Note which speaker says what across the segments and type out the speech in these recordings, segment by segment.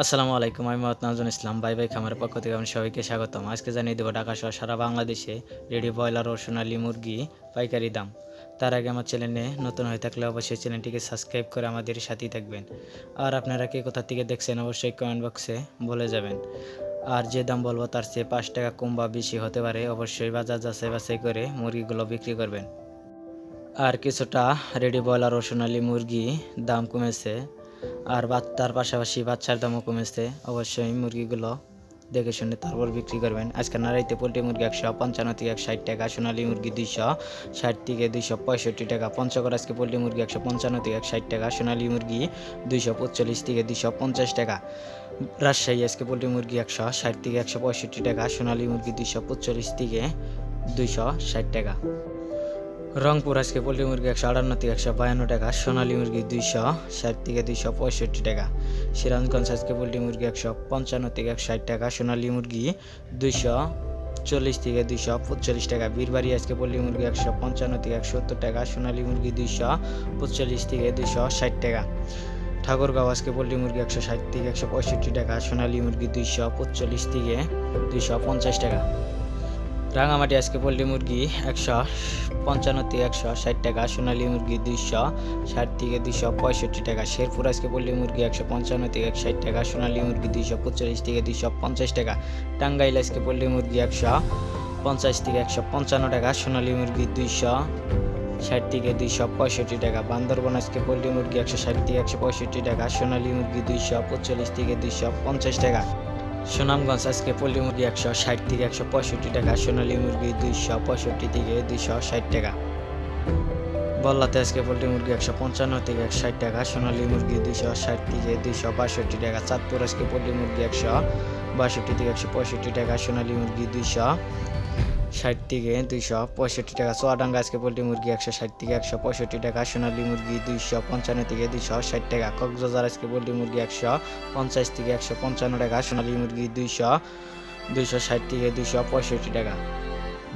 Speaker 1: আসসালামু আলাইকুম। আমি মোহাম্মদ নাজমুল ইসলাম। বাই বাই খামারের পক্ষ থেকে আমি সবাইকে স্বাগতম। আজকে জানিয়ে দেবো ঢাকা সহ সারা বাংলাদেশে রেডি ব্রয়লার ও সোনালী মুরগি পাইকারি দাম। তার আগে আমার চ্যানেলে নতুন হয়ে থাকলে অবশ্যই চ্যানেলটিকে সাবস্ক্রাইব করে আমাদের সাথেই থাকবেন। আর আপনারা কে কোথা থেকে দেখছেন অবশ্যই কমেন্ট বক্সে বলে যাবেন। আর যে দাম বলবো তার চেয়ে 5 টাকা কম বা বেশি হতে পারে। অবশ্যই বাজার যাচাই বাছাই করে মুরগিগুলো বিক্রি করবেন। আর কিছুটা রেডি ব্রয়লার ও সোনালী মুরগি দাম কমেছে। আর তার পাশাপাশি বাচ্চার দামও কমেছে। অবশ্যই মুরগিগুলো দেখে শুনে তারপর বিক্রি করবেন। আজকে নারাইতে পোলট্রি মুরগি 155 থেকে 160 টাকা, সোনালী মুরগি 260 থেকে 265 টাকা, পঞ্চগড় আজকে পোলট্রি মুরগি 155 থেকে 160 টাকা, সোনালী মুরগি 245 থেকে 250 টাকা। রাজশাহী আজকে পোলট্রি মুরগি 160 থেকে 165 টাকা, সোনালী মুরগি 245 থেকে 260 টাকা। রংপুর আজকে পোলট্রি মুরগি 158 থেকে 152 টাকা, সোনালী মুরগি 260 থেকে 265 টাকা। সিরাজগঞ্জ আজকে পোলট্রি মুরগি 155 থেকে 160 টাকা, সোনালী মুরগি 240 থেকে 245 টাকা। বীরবাড়ি আজকে পোলট্রি মুরগি 155 থেকে 170 টাকা, সোনালী মুরগি 245 থেকে 260 টাকা। ঠাকুরগাঁও আজকে পোলট্রি মুরগি 160 থেকে 165 টাকা, সোনালী মুরগি 245 থেকে 250 টাকা। রাঙামাটি আজকে পোলট্রি মুরগি 155 থেকে 160 টাকা, সোনালী মুরগি 260 থেকে 265 টাকা। শেরপুর আজকে পোলট্রি মুরগি 155 থেকে 160 টাকা, সোনালী মুরগি 245 থেকে 250 টাকা। টাঙ্গাইল আজকে পোলট্রি মুরগি 150 থেকে 155 টাকা, সোনালী মুরগি 260 থেকে 265 টাকা। বান্দরবান আজকে পোলট্রি মুরগি 160 থেকে 165 টাকা, সোনালী মুরগি 245 থেকে 250 টাকা। সুনামগঞ্জ আজকে পোলট্রি মুরগি 160 থেকে 165 টাকা, সোনালী মুরগি 265 থেকে 260 টাকা। বল্লাতে আজকে পোলট্রি মুরগি 155 থেকে 160 টাকা, সোনালী মুরগি 260 থেকে 262 টাকা। চাঁদপুর আজকে পোলট্রি মুরগি 162 থেকে 165 টাকা, সোনালী মুরগি 260 থেকে 265 টাকা। চুয়াডাঙ্গা আজকে পোলট্রি মুরগি 160 থেকে 165 টাকা, সোনালী মুরগি 255 থেকে 260 টাকা। কক্সবাজার আজকে পোলট্রি মুরগি 150 থেকে 155 টাকা, সোনালী মুরগি 260 থেকে 265 টাকা।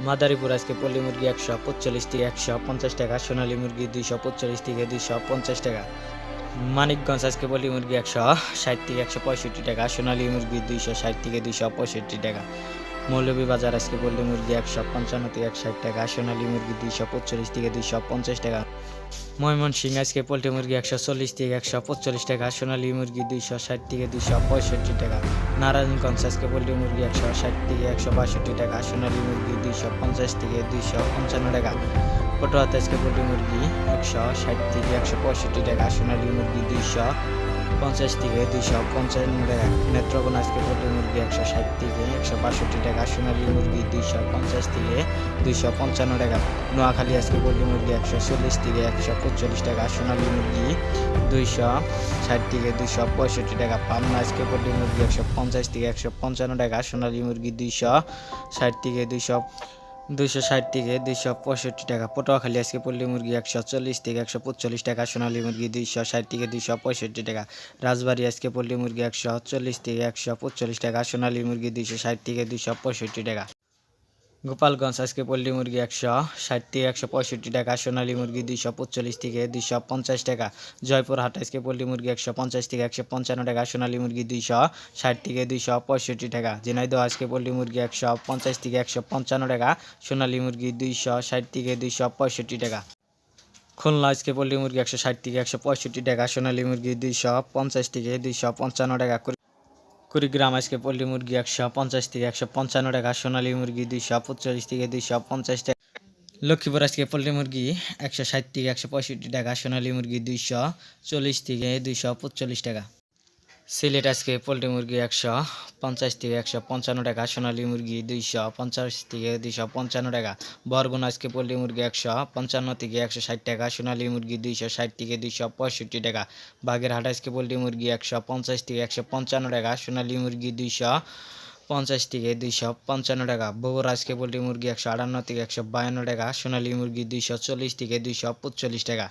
Speaker 1: মাদারীপুর আজকে পোলট্রি মুরগি 145 থেকে 150 টাকা, সোনালী মুরগি 245 থেকে 250 টাকা। মানিকগঞ্জ আজকে পোলট্রি মুরগি 160 থেকে 165 টাকা, সোনালী মুরগি 260 থেকে 265 টাকা। মৌলভীবাজার আজকে পোলট্রি মুরগি 155 থেকে 160 টাকা, সোনালী মুরগি 245 থেকে 250 টাকা। ময়মনসিংহ আজকে পোলট্রি মুরগি 140 থেকে 145 টাকা, সোনালী মুরগি 260 থেকে 265 টাকা। নারায়ণগঞ্জ আজকে পোলট্রি মুরগি 160 থেকে 162 টাকা, সোনালী মুরগি 250 থেকে 255 টাকা। পটুয়াতে আজকে পোলট্রি মুরগি 160 থেকে 165 টাকা, সোনালী মুরগি 250 থেকে 255 টাকা। নেত্রকোনা আজকে পোলট্রি মুরগি 160 থেকে 162 টাকা, সোনালী মুরগি 250 থেকে 255 টাকা। নোয়াখালী আজকে পোলট্রি মুরগি 140 থেকে 145 টাকা, সোনালী মুরগি 260 থেকে 265 টাকা। পাবনা আজকে পোলট্রি মুরগি 150 থেকে 155 টাকা, সোনালী মুরগি 260 থেকে 265 টাকা। পটুয়াখালী আজকে পোলট্রি মুরগি 140 থেকে 145 টাকা, সোনালী মুরগি 260 থেকে 265 টাকা। রাজবাড়ী আজকে পোলট্রি মুরগি 140 থেকে 145 টাকা, সোনালী মুরগি 260 থেকে 265 টাকা। গোপালগঞ্জ আজকে পোলট্রি মুরগি 160 থেকে 165 টাকা, সোনালী মুরগি 245 থেকে 250 টাকা। জয়পুরহাট আজকে পোলট্রি মুরগি 150 থেকে 155 টাকা, সোনালী মুরগি 260 থেকে 265 টাকা। ঝিনাইদহ আজকে পোলট্রি মুরগি 150 থেকে 155 টাকা, সোনালী মুরগি 260 থেকে 265 টাকা। খুলনা আজকে পোলট্রি মুরগি 160 থেকে 165 টাকা, সোনালী মুরগি 250 থেকে 255 টাকা। কুড়িগ্রাম আজকে পোলট্রি মুরগি 150 থেকে 155 টাকা, সোনালী মুরগি 245 থেকে 250 টাকা। লক্ষ্মীপুর আজকে পোলট্রি মুরগি 160 থেকে 165 টাকা, সোনালী মুরগি 240 থেকে 245 টাকা। সিলেট আজকে পোলট্রি মুরগি 150 থেকে 155 টাকা, সোনালী মুরগি 250 থেকে 255 টাকা। বরগুনা আজকে পোলট্রি মুরগি 155 থেকে 160 টাকা, সোনালী মুরগি 260 থেকে 265 টাকা। বাগেরহাট আজকে পোলট্রি মুরগি 150 থেকে 155 টাকা, সোনালী মুরগি 250 থেকে 255 টাকা। বগুড়া আজকে পোলট্রি মুরগি 158 থেকে 152 টাকা, সোনালী মুরগি 240 থেকে 245 টাকা।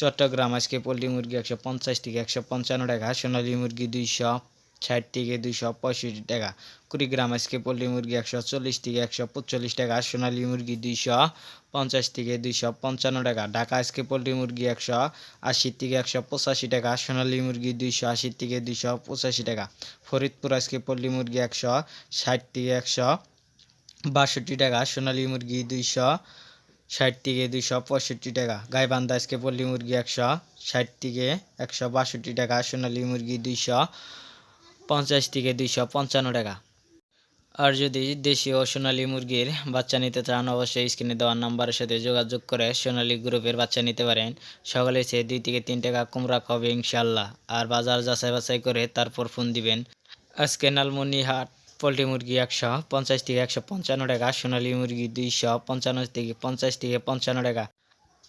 Speaker 1: চট্টগ্রাম আজকে পোলট্রি মুরগি 150 থেকে 155 টাকা, সোনালী মুরগি 60 থেকে 265 টাকা। কুড়িগ্রাম আজকে পোল্ট্রি মুরগি 140 থেকে 145 টাকা। সোনালী মুরগি 250 থেকে 255 টাকা। ঢাকা আজকে পোল্ট্রি মুরগি 180 থেকে 185 টাকা। সোনালী মুরগি 280 থেকে 285 টাকা। ফরিদপুর আজকে পোল্ট্রি মুরগি 160 থেকে 162 টাকা। সোনালী মুরগি 260 থেকে 265 টাকা। গাইবান্ধা আজকে পোল্ট্রি মুরগি 160 থেকে 162 টাকা। সোনালী মুরগি 250 থেকে 255 টাকা। আর যদি দেশি ও সোনালী মুরগির বাচ্চা নিতে চান অবশ্যই স্ক্রিনে দেওয়া নাম্বারের সাথে যোগাযোগ করে সোনালী গ্রুপের বাচ্চা নিতে পারেন। সকালে চেয়ে 2 থেকে 3 টাকা কম রাখা হবে ইনশাল্লাহ। আর বাজার যাচাই বাছাই করে তারপর ফোন দিবেন। আজকে লালমনিরহাট পোল্ট্রি মুরগি 150 থেকে 155 টাকা। সোনালী মুরগি 255 থেকে 50 থেকে 55 টাকা।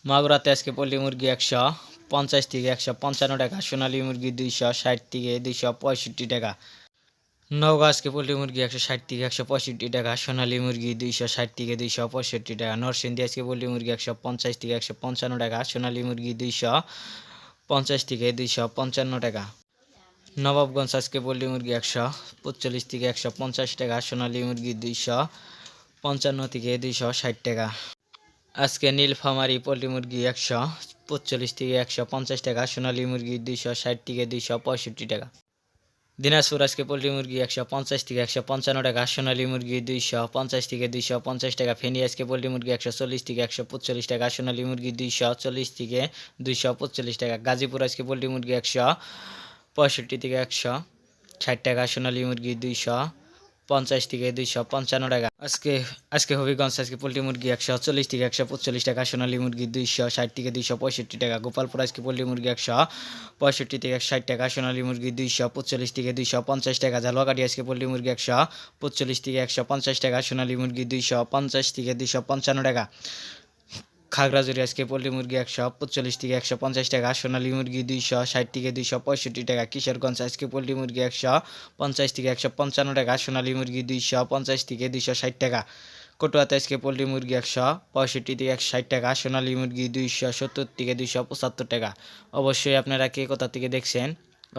Speaker 1: মাগুরাতে আজকে পোল্ট্রি মুরগি 150 থেকে 155 টাকা। সোনালী মুরগি 260 থেকে 265 টাকা। নওগাঁ আজকে পোল্ট্রি মুরগি 160 থেকে 165 টাকা। সোনালী মুরগি 260 থেকে 265 টাকা। নরসিংদী আজকে পোল্ট্রি মুরগি 150 থেকে 155 টাকা। সোনালী মুরগি 250 থেকে 255 টাকা। নবাবগঞ্জ আজকে পোল্ট্রি মুরগি 145 থেকে 150 টাকা। সোনালী মুরগি 255 থেকে 260 টাকা। আজকে নীলফামারী পোল্ট্রি মুরগি 145 থেকে 150 টাকা। সোনালী মুরগি 260 থেকে 265 টাকা। দিনাজপুর আজকে পোল্ট্রি মুরগি 150 থেকে 155 টাকা। সোনালী মুরগি 250 থেকে 250 টাকা। ফেনী আজকে পোল্ট্রি মুরগি 140 থেকে 145 টাকা। সোনালী মুরগি 240 থেকে 245 টাকা। গাজীপুর আজকে পোল্ট্রি মুরগি 165 থেকে 160 টাকা। সোনালী মুরগি 250 থেকে 255 টাকা। আজকে হবিগঞ্জ আজকে পোল্ট্রি মুরগি 140 থেকে 145 টাকা। সোনালী মুরগি 260 থেকে 265 টাকা। গোপালপুর আজকে পোল্ট্রি মুরগি 165 থেকে 160 টাকা। সোনালী মুরগি 245 থেকে 250 টাকা। ঝালকাঠি আজকে পোল্ট্রি মুরগি 145 থেকে 150 টাকা। সোনালী মুরগি 250 থেকে 255 টাকা। খাগড়াছড়ি আজকে পোল্ট্রি মুরগি 145 থেকে 150 টাকা। সোনালী মুরগি 260 থেকে 265 টাকা। কিশোরগঞ্জ আজকে পোল্ট্রি মুরগি 150 থেকে 155 টাকা। সোনালী মুরগি 250 থেকে 260 টাকা। কটুয়াতে আজকে পোল্ট্রি মুরগি 165 থেকে 160 টাকা। সোনালী মুরগি 270 থেকে 275 টাকা। অবশ্যই আপনারা কে কোথা থেকে দেখছেন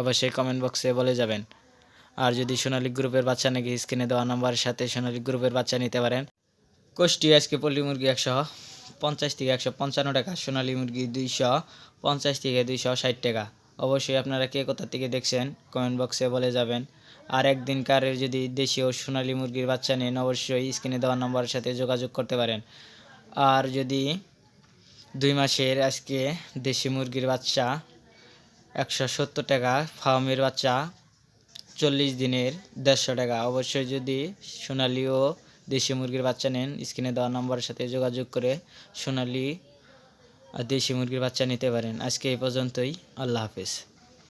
Speaker 1: অবশ্যই কমেন্ট বক্সে বলে যাবেন। আর যদি সোনালী গ্রুপের বাচ্চা নাকি স্ক্রিনে দেওয়া নাম্বারের সাথে সোনালী গ্রুপের বাচ্চা নিতে পারেন। কুষ্টিয়া আজকে পোল্ট্রি মুরগি 150 থেকে 155 টাকা। সোনালী মুরগি 250 থেকে 260 টাকা। অবশ্যই আপনারা কে কোথা থেকে দেখছেন কমেন্ট বক্সে বলে যাবেন। আর একদিনকারের যদি দেশি ও সোনালী মুরগির বাচ্চা নেন অবশ্যই স্ক্রিনে দেওয়া নাম্বারের সাথে যোগাযোগ করতে পারেন। আর যদি 2 মাসের আজকে দেশি মুরগির বাচ্চা 170 টাকা। ফার্মের বাচ্চা 40 দিনের 150 টাকা। অবশ্যই যদি সোনালী ও দেশি মুরগির বাচ্চা নেন স্ক্রিনে দেওয়া নম্বরের সাথে যোগাযোগ করে সোনালী আর দেশি মুরগির বাচ্চা নিতে পারেন। আজকে এই পর্যন্তই। আল্লাহ হাফেজ।